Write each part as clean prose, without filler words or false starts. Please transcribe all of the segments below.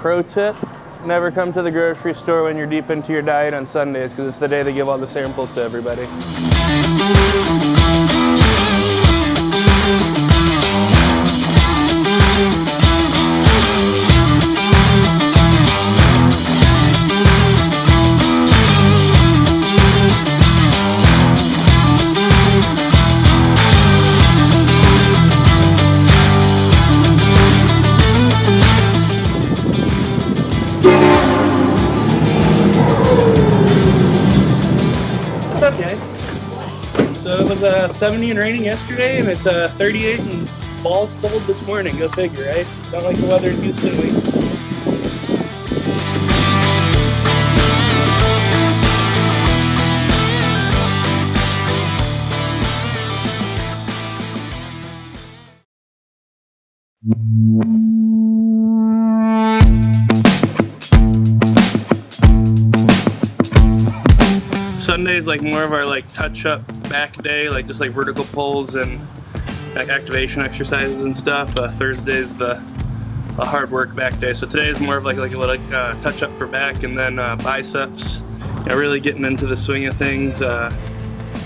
pro tip, never come to the grocery store when you're deep into your diet on Sundays, because it's the day they give all the samples to everybody. What's up, guys? So it was 70 and raining yesterday, and it's 38 and balls cold this morning. Go figure, right? Don't like the weather in Houston week. Sunday is like more of our like touch-up back day, like just like vertical pulls and like activation exercises and stuff. Thursday's the hard work back day. So today is more of like a touch-up for back, and then biceps. You know, really getting into the swing of things. I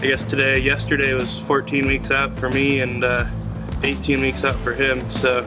guess yesterday was 14 weeks out for me and 18 weeks out for him. So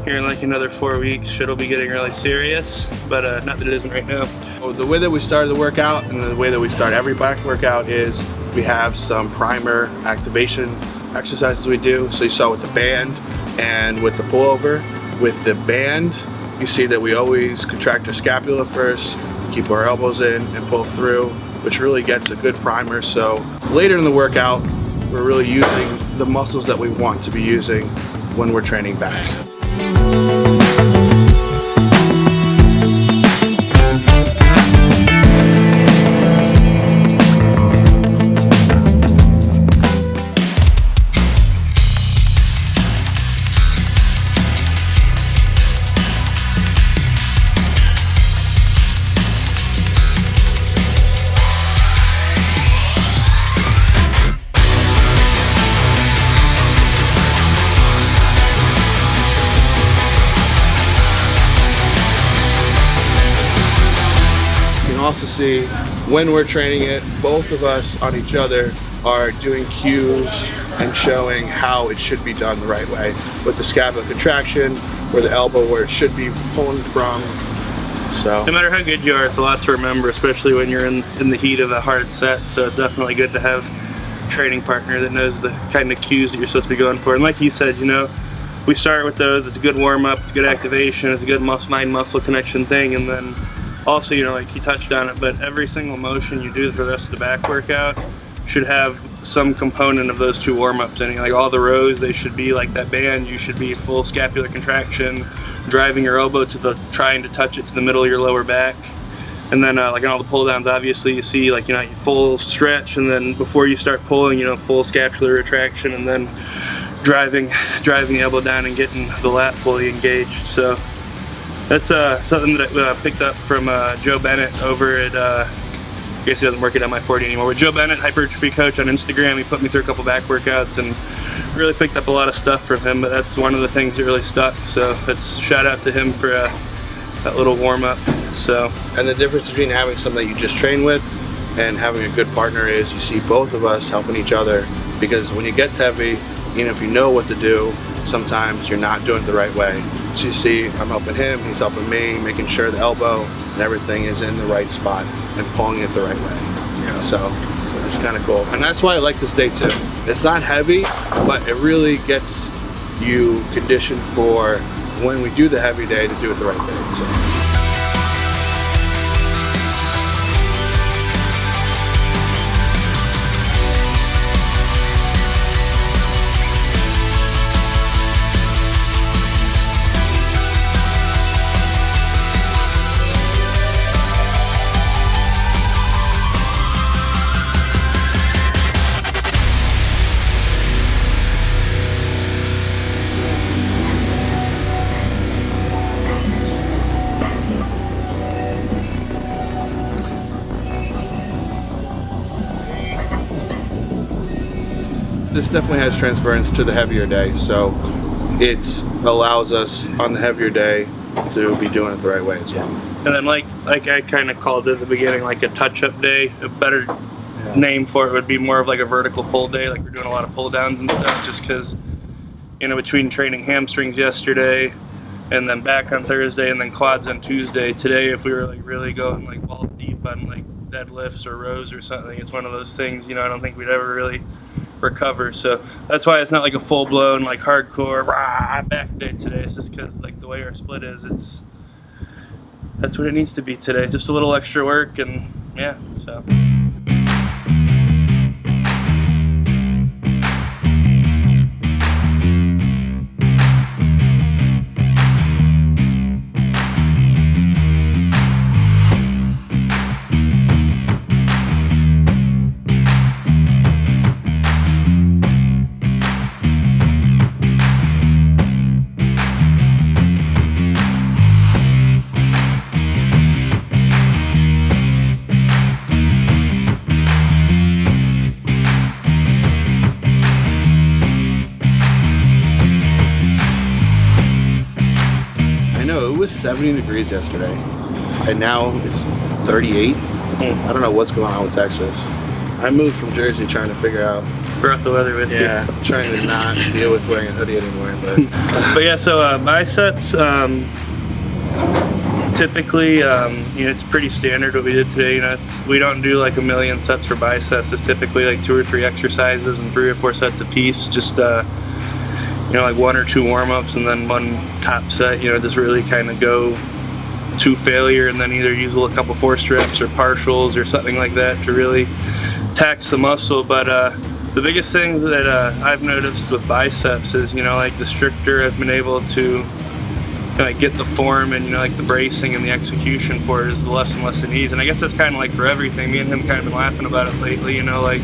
here in like another 4 weeks, shit'll be getting really serious, but not that it isn't right now. The way that we started the workout and the way that we start every back workout is we have some primer activation exercises we do. So you saw with the band and with the pullover. With the band, you see that we always contract our scapula first, keep our elbows in and pull through, which really gets a good primer. So later in the workout, we're really using the muscles that we want to be using when we're training back. Also see when we're training it, both of us on each other are doing cues and showing how it should be done the right way, with the scapula contraction or the elbow where it should be pulling from. So no matter how good you are, it's a lot to remember, especially when you're in the heat of a hard set. So it's definitely good to have a training partner that knows the kind of cues that you're supposed to be going for. And like you said, you know, we start with those. It's a good warm-up, it's a good activation, it's a good mind-muscle connection thing, and then also, you know, like he touched on it, but every single motion you do for the rest of the back workout should have some component of those two warm-ups in it. Like all the rows, they should be like that band. You should be full scapular contraction, driving your elbow trying to touch it to the middle of your lower back. And then like in all the pull downs, obviously you see like, you know, full stretch, and then before you start pulling, you know, full scapular retraction, and then driving the elbow down and getting the lat fully engaged. So that's something that I picked up from Joe Bennett over at, I guess he doesn't work at MI40 anymore, but Joe Bennett, hypertrophy coach on Instagram. He put me through a couple back workouts and really picked up a lot of stuff from him, but that's one of the things that really stuck. So that's shout out to him for that little warm up. So, and the difference between having something that you just train with and having a good partner is you see both of us helping each other, because when it gets heavy, you know, if you know what to do, sometimes you're not doing it the right way. So you see, I'm helping him, he's helping me, making sure the elbow and everything is in the right spot and pulling it the right way. Yeah. So it's kind of cool. And that's why I like this day too. It's not heavy, but it really gets you conditioned for when we do the heavy day to do it the right way. So. This definitely has transference to the heavier day, so it allows us on the heavier day to be doing it the right way as well. And then like I kind of called it at the beginning, like a touch-up day. A better name for it would be more of like a vertical pull day. Like we're doing a lot of pull downs and stuff, just because, you know, between training hamstrings yesterday and then back on Thursday and then quads on Tuesday, today if we were like really going like balls deep on like deadlifts or rows or something, it's one of those things, you know, I don't think we'd ever really recover. So that's why it's not like a full-blown like hardcore rah back day today. It's just because like the way our split is, that's what it needs to be today, just a little extra work. And yeah, so It was 70 degrees yesterday, and now it's 38. I don't know what's going on with Texas. I moved from Jersey trying to figure out. brought the weather with you. Yeah, trying to not deal with wearing a hoodie anymore. But yeah, so biceps, typically, you know, it's pretty standard what we did today. You know, we don't do like a million sets for biceps. It's typically like 2 or 3 exercises and 3 or 4 sets a piece. Just you know, like 1 or 2 warm-ups and then 1 top set, you know, just really kind of go to failure, and then either use a couple force strips or partials or something like that to really tax the muscle. But the biggest thing that I've noticed with biceps is, you know, like the stricter I've been able to like get the form and, you know, like the bracing and the execution for it, is the less and less it needs. And I guess that's kind of like for everything. Me and him kind of been laughing about it lately, you know, like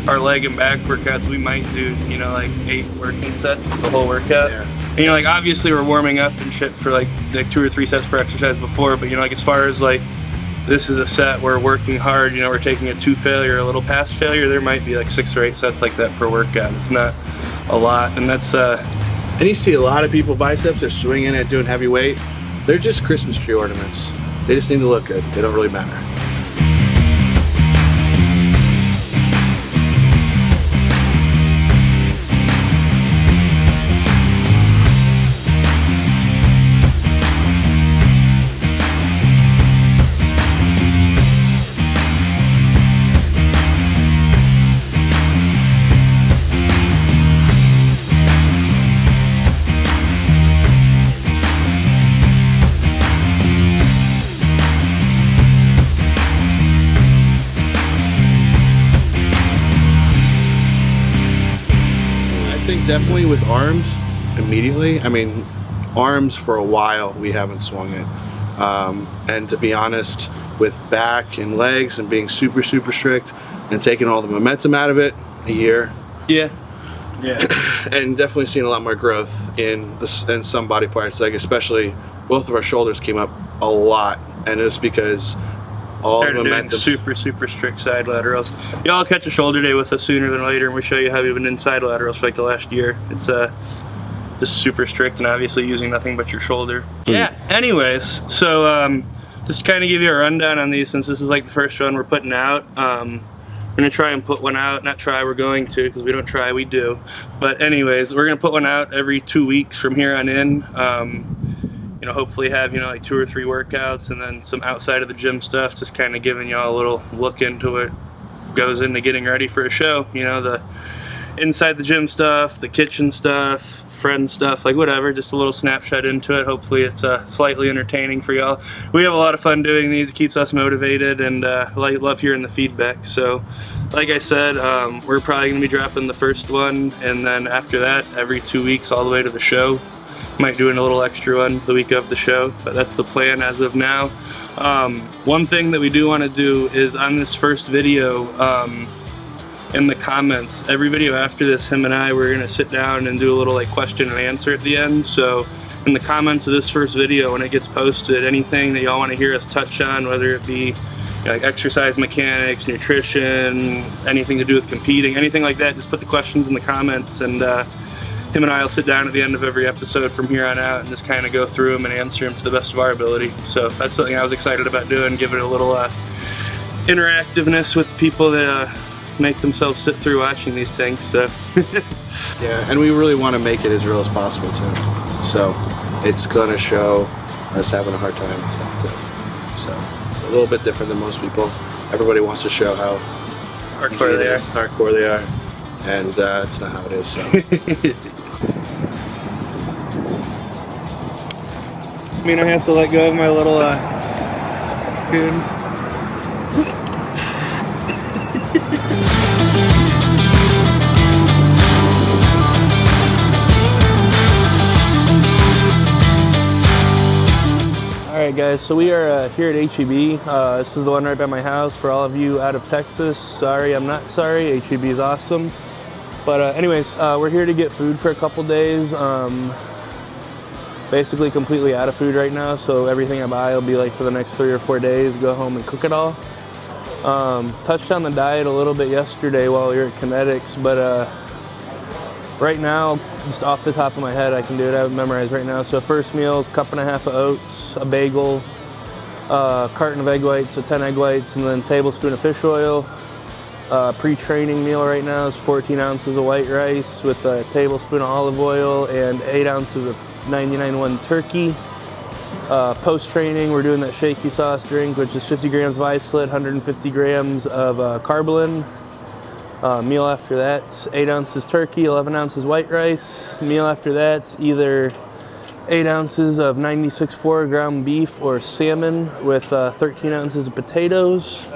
our leg and back workouts, we might do, you know, like 8 working sets the whole workout. Yeah. And, you know, like obviously we're warming up and shit for like 2 or 3 sets per exercise before, but, you know, like as far as like this is a set we're working hard, you know, we're taking it to failure, a little past failure, there might be like 6 or 8 sets like that per workout. It's not a lot, and that's and you see a lot of people biceps, they're swinging it, doing heavy weight. They're just Christmas tree ornaments. They just need to look good. They don't really matter. Definitely with arms immediately. I mean, arms for a while we haven't swung it, and to be honest, with back and legs and being super strict and taking all the momentum out of it, a year. Yeah. And definitely seeing a lot more growth in some body parts, like especially both of our shoulders came up a lot, and it was because all the momentum. Super strict side laterals. Y'all catch a shoulder day with us sooner than later, and we show you how we've been in side laterals for like the last year. It's just super strict, and obviously using nothing but your shoulder. Yeah. Anyways, so just to kind of give you a rundown on these, since this is like the first one we're putting out. We're gonna try and put one out. Not try, we're going to, because we don't try, we do. But anyways, we're gonna put one out every 2 weeks from here on in. You know, hopefully have, you know, like 2 or 3 workouts, and then some outside of the gym stuff, just kind of giving y'all a little look into what goes into getting ready for a show. You know, the inside the gym stuff, the kitchen stuff, friend stuff, like whatever, just a little snapshot into it. Hopefully it's slightly entertaining for y'all. We have a lot of fun doing these. It keeps us motivated, and love hearing the feedback. So like I said, we're probably gonna be dropping the first one, and then after that every 2 weeks all the way to the show. Might do a little extra one the week of the show, but that's the plan as of now. One thing that we do want to do is on this first video, in the comments, every video after this, him and I, we're gonna sit down and do a little like question and answer at the end. So in the comments of this first video, when it gets posted, anything that y'all want to hear us touch on, whether it be, you know, like exercise mechanics, nutrition, anything to do with competing, anything like that, just put the questions in the comments, and him and I will sit down at the end of every episode from here on out and just kind of go through them and answer them to the best of our ability. So that's something I was excited about doing, give it a little interactiveness with people that make themselves sit through watching these things. So yeah, and we really want to make it as real as possible too. So it's gonna show us having a hard time and stuff too. So a little bit different than most people. Everybody wants to show how hardcore they are. Hardcore they are, and it's not how it is. So. I mean, I have to let go of my little cocoon. Alright guys, so we are here at H-E-B. This is the one right by my house for all of you out of Texas. Sorry, I'm not sorry. H-E-B is awesome. But anyways, we're here to get food for a couple days. Basically completely out of food right now, so everything I buy will be like for the next 3 or 4 days, go home and cook it all. Touched on the diet a little bit yesterday while we were at Kinetics, but right now, just off the top of my head, I can do it. I have it memorized right now. So first meal is 1.5 cups of oats, a bagel, carton of egg whites, so 10 egg whites, and then a tablespoon of fish oil. Pre-training meal right now is 14 ounces of white rice with a tablespoon of olive oil and 8 ounces of 99.1 turkey. Post-training, we're doing that shaky sauce drink, which is 50 grams of isolate, 150 grams of carbolin. Meal after that's 8 ounces turkey, 11 ounces white rice. Meal after that's either 8 ounces of 96.4 ground beef or salmon with 13 ounces of potatoes.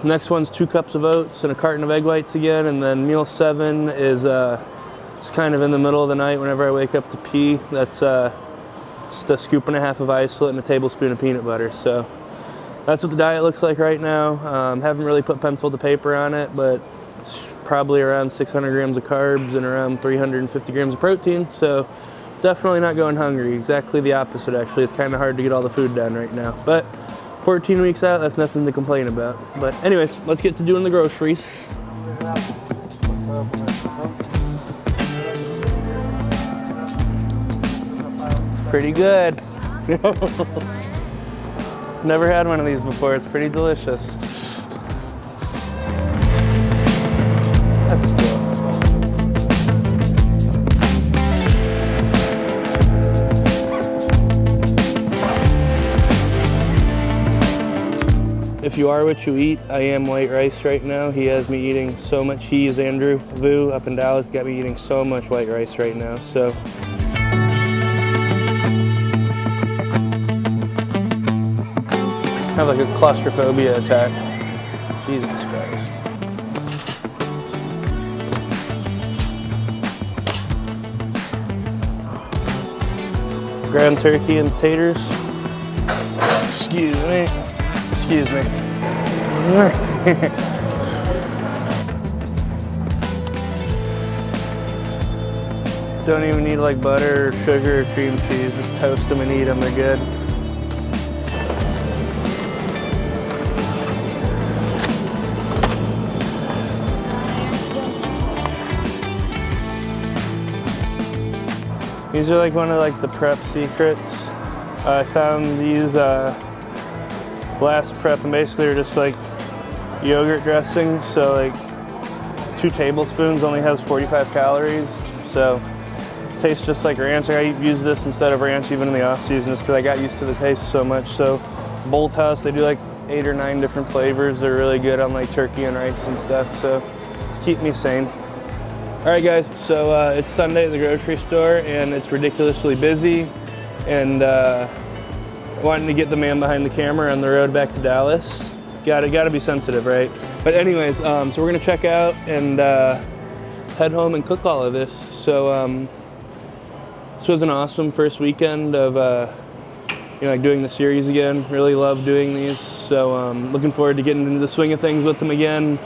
Next one's 2 cups of oats and a carton of egg whites again, and then meal 7 is it's kind of in the middle of the night whenever I wake up to pee. That's just a 1.5 scoops of isolate and a tablespoon of peanut butter. So that's what the diet looks like right now. Haven't really put pencil to paper on it, but it's probably around 600 grams of carbs and around 350 grams of protein. So definitely not going hungry. Exactly the opposite, actually. It's kind of hard to get all the food done right now. But 14 weeks out, that's nothing to complain about. But anyways, let's get to doing the groceries. It's pretty good. Never had one of these before. It's pretty delicious. That's cool. If you are what you eat, I am white rice right now. He has me eating so much. He is Andrew Vu up in Dallas. Got me eating so much white rice right now. So. Have like a claustrophobia attack. Jesus Christ. Ground turkey and taters. Excuse me. Excuse me. Don't even need like butter or sugar or cream cheese. Just toast them and eat them. They're good. These are like one of like the prep secrets. I found these last prep, and basically they're just like yogurt dressings. So like 2 tablespoons only has 45 calories. So it tastes just like ranch. I use this instead of ranch even in the off season just because I got used to the taste so much. So Bolthouse, they do like 8 or 9 different flavors. They're really good on like turkey and rice and stuff. So it's keep me sane. All right guys, so it's Sunday at the grocery store and it's ridiculously busy, and wanting to get the man behind the camera on the road back to Dallas. Gotta be sensitive, right? But anyways, so we're gonna check out and head home and cook all of this. So this was an awesome first weekend of like doing the series again. Really love doing these. So looking forward to getting into the swing of things with them again.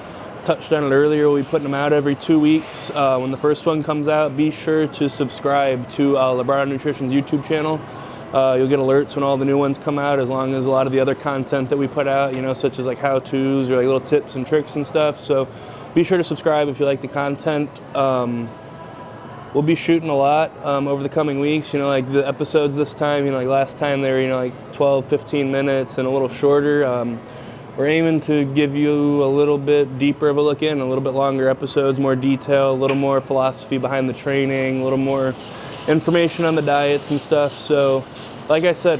Touched on it earlier, we'll be putting them out every 2 weeks. When the first one comes out, be sure to subscribe to Labrada Nutrition's YouTube channel. You'll get alerts when all the new ones come out, as long as a lot of the other content that we put out, such as like how-tos or like little tips and tricks and stuff. So be sure to subscribe if you like the content. we'll be shooting a lot over the coming weeks. You know, like the episodes this time, you know, like last time they were, you know, like 12, 15 minutes and a little shorter. We're aiming to give you a little bit deeper of a look in, a little bit longer episodes, more detail, a little more philosophy behind the training, a little more information on the diets and stuff. So, like I said,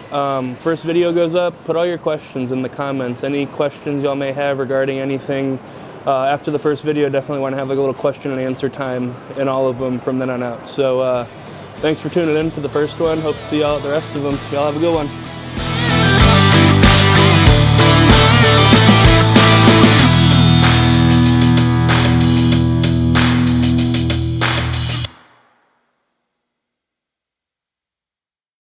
first video goes up, put all your questions in the comments. Any questions y'all may have regarding anything after the first video, definitely want to have like a little question and answer time in all of them from then on out. So thanks for tuning in for the first one. Hope to see y'all at the rest of them. Y'all have a good one.